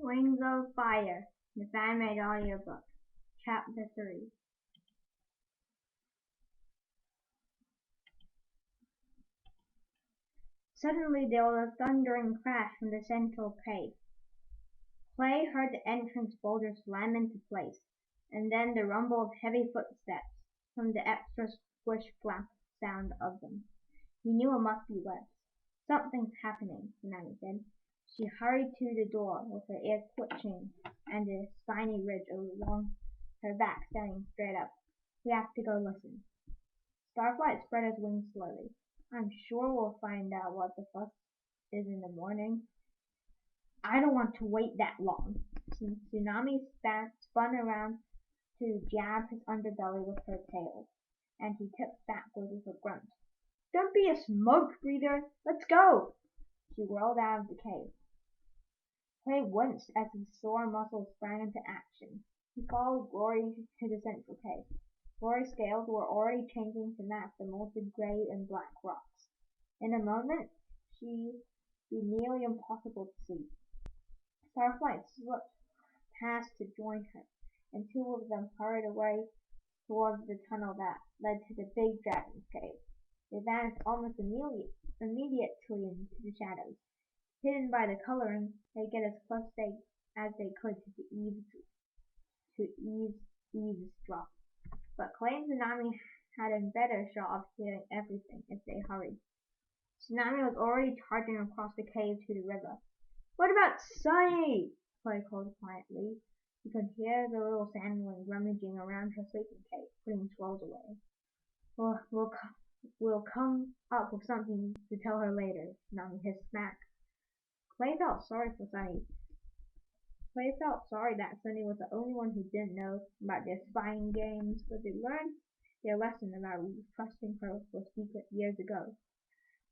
Wings of Fire, the Fanmade audiobook, Chapter 3. Suddenly there was a thundering crash from the central cave. Clay heard the entrance boulder slam into place, and then the rumble of heavy footsteps from the extra squish flap sound of them. He knew it must be Webs. Something's happening, Nanny said. She hurried to the door with her ears twitching and a spiny ridge along her back standing straight up. We have to go listen. Starflight spread his wings slowly. I'm sure we'll find out what the fuss is in the morning. I don't want to wait that long. Tsunami spun around to jab his underbelly with her tail, and he tipped backward with a grunt. Don't be a smoke breather. Let's go. She whirled out of the cave. Clay winced as his sore muscles sprang into action. He followed Glory to the central cave. Glory's scales were already changing to match the molted gray and black rocks. In a moment, she'd be nearly impossible to see. Starflight slipped past to join her, and two of them hurried away towards the tunnel that led to the big dragon's cave. They vanished almost immediately into the shadows. Hidden by the coloring, they get as close as they could to eavesdrop. But Clay and Tsunami had a better shot of hearing everything if they hurried. Tsunami was already charging across the cave to the river. What about Sunny? Clay called quietly. He could hear the little sandworm rummaging around her sleeping cave, putting swells away. We'll come up with something to tell her later, Tsunami hissed back. Clay felt sorry that Sunny was the only one who didn't know about their spying games, but they learned their lesson about trusting her with secret years ago.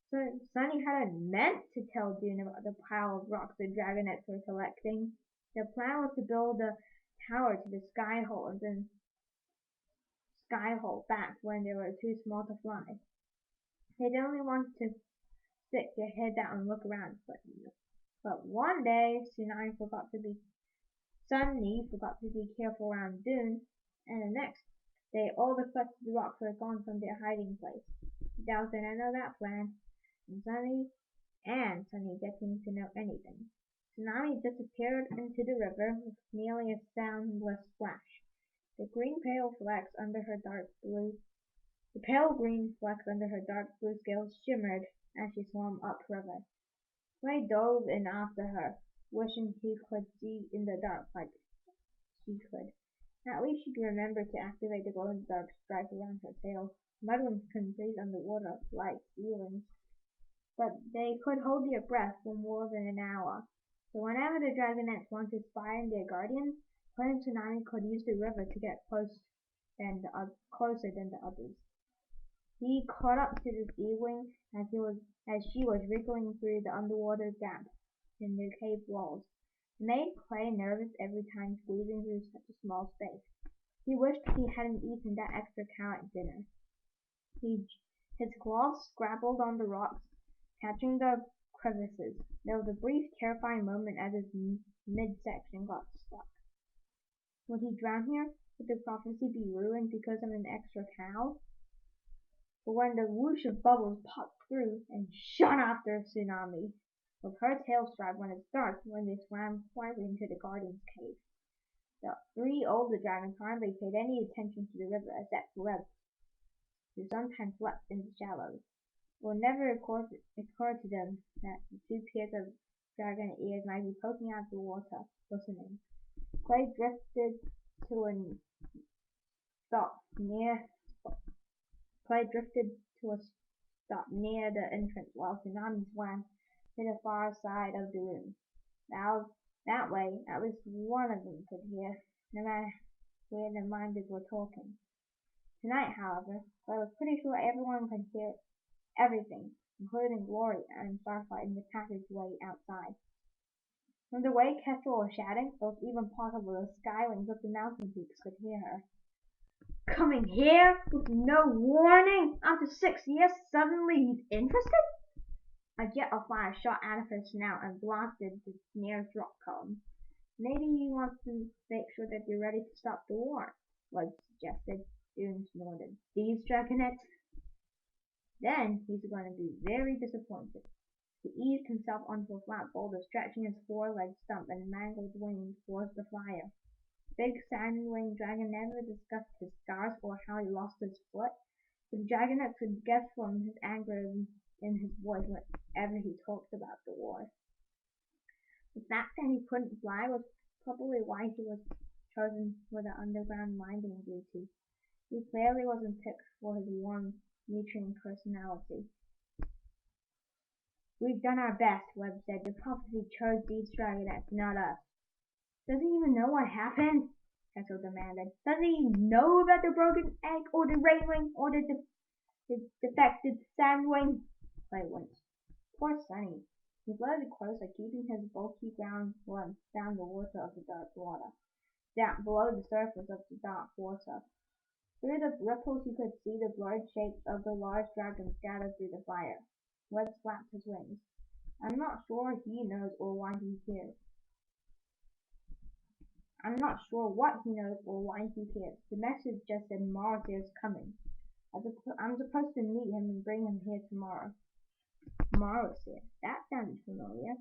So Sunny hadn't meant to tell Dune about the pile of rocks the dragonets were collecting. Their plan was to build a tower to the sky hole and then sky hole back when they were too small to fly. They'd only want to stick their heads out and look around, but one day Sunny forgot to be careful around Dune, and the next day all the collected rocks were gone from their hiding place. That was the end of that plan, and Sunny getting to know anything. Tsunami disappeared into the river with nearly a soundless splash. The pale green flecks under her dark blue scales shimmered as she swam upriver. Clay dove in after her, wishing he could see in the dark like she could. At least she'd remember to activate the glow-in-the-dark stripe around her tail. Mudwings couldn't breathe underwater like sealings, but they could hold their breath for more than an hour. So whenever the dragonets wanted to spy on their guardians, Clay and Tsunami could use the river to get closer than the others. He caught up to the sea-wing as she was wriggling through the underwater gap in the cave walls. It made Clay nervous every time squeezing through such a small space. He wished he hadn't eaten that extra cow at dinner. His claws scrabbled on the rocks, catching the crevices. There was a brief, terrifying moment as his midsection got stuck. Would he drown here? Would the prophecy be ruined because of an extra cow? But when the whoosh of bubbles popped through and shot after Tsunami, with her tail stripe when it started when they swam quietly into the guardian's cave. The three older dragons hardly paid any attention to the river except for Web, who sometimes slept in the shallows. It would never occur to them that the two pairs of dragon ears might be poking out of the water, listening. Clay drifted to a stop near the entrance while Tsunami swam to the far side of the room. That way, at least one of them could hear, no matter where their minders were talking. Tonight, however, Clay was pretty sure everyone could hear everything, including Glory and Starflight in the passageway outside. From the way Kestrel was shouting, it was even possible the skywings of the mountain peaks could hear her. Coming here with no warning after 6 years, suddenly he's interested? A jet of fire shot out of her snout and blasted the nearest rock column. Maybe he wants to make sure that you're ready to stop the war, Lloyd suggested. Dune snorted. These dragonets? Then he's going to be very disappointed. He eased himself onto a flat boulder, stretching his four-legged stump and mangled wings towards the fire. Big Sandwing Dragon never discussed his scars or how he lost his foot. The dragonet could guess from his anger in his voice whenever he talked about the war. The fact that he couldn't fly was probably why he was chosen for the underground mining duty. He clearly wasn't picked for his warm, nurturing personality. We've done our best, Webb said. The prophecy chose these dragonets, not us. Does he even know what happened? Kessel demanded. Does he know about the broken egg, or the rainwing, or the defected sandwing? Clay winced. Poor Sonny. He floated closer, keeping his bulky brown limbs down the water of the dark water. Down below the surface of the dark water. Through the ripples he could see the blurred shapes of the large dragons scattered through the fire. Webb flapped his wings. I'm not sure he knows or why he cares. I'm not sure what he knows or why he cares. The message just said Mars is coming. I'm supposed to meet him and bring him here tomorrow. Morrissey. That sounded familiar.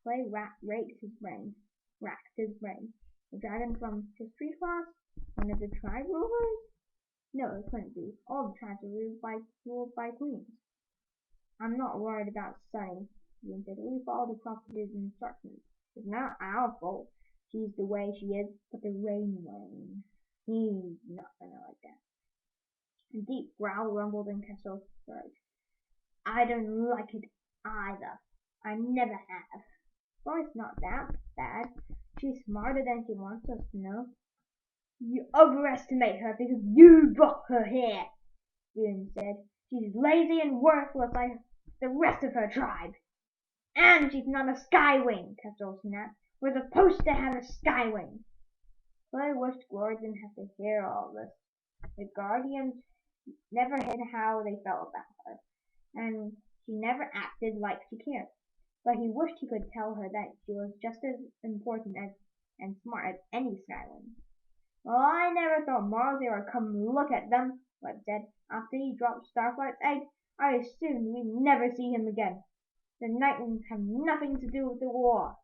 Clay racked his brain. The dragon from history class? One of the tribe rulers? No, it couldn't be. All the tribes are ruled by queens. I'm not worried about Sunny, Ian said. We follow the prophet's instructions. It's not our fault she's the way she is, but the rainwing. He's not gonna like that. A deep growl rumbled in Kessel's throat. I don't like it either. I never have. Well, it's not that bad. She's smarter than she wants us to know. You overestimate her because you brought her here, Dune said. She's lazy and worthless like the rest of her tribe. And she's not a skywing, Kessel snapped. We're supposed to have a skywing. Clay wished Glory didn't have to hear all this. The Guardians never hid how they felt about her, and she never acted like she cared. But he wished he could tell her that she was just as important and smart as any skywing. Well, I never thought Marley would come look at them, Webb said. After he dropped Starflight's egg, I assumed we'd never see him again. The Nightwings have nothing to do with the war.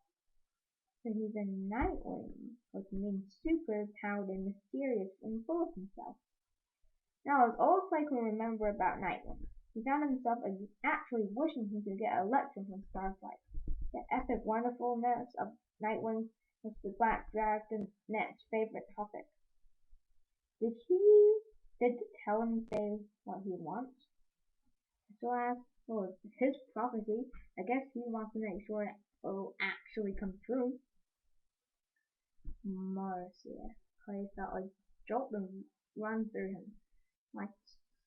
So he's a Nightwing, which means super powered and mysterious and full of himself. Now, as old Clay can remember about Nightwing, he found himself actually wishing he could get a lecture from Starflight. The epic wonderfulness of Nightwing was the Black Dragonet's favorite topic. Did they tell him say what he wants? So asked, well, it's his prophecy. I guess he wants to make sure it will actually come true. Marcia. Clay felt a jolt run through him, like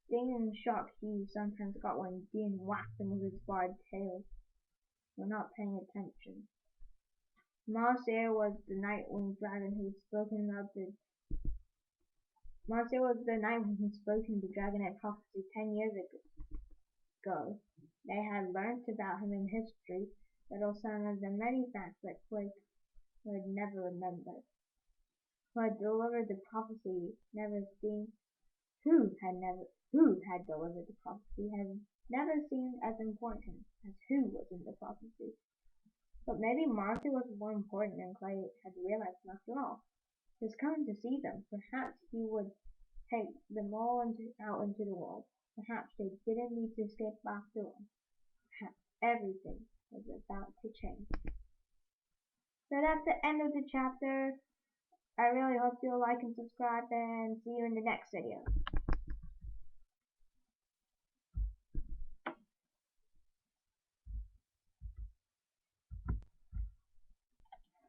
stinging shock he sometimes got when Dean whacked him with his barred tail. We're not paying attention. Marcia was the Nightwing dragon who had spoken the Dragonet prophecy 10 years ago. They had learnt about him in history, but also some of the many facts that Clay would never remember. Who had delivered the prophecy had never seemed as important as who was in the prophecy. But maybe Martha was more important than Clay had realized after all. He was coming to see them. Perhaps he would take them all out into the world. Perhaps they didn't need to escape after all. Perhaps everything was about to change. So that's the end of the chapter. I really hope you'll like and subscribe, and see you in the next video.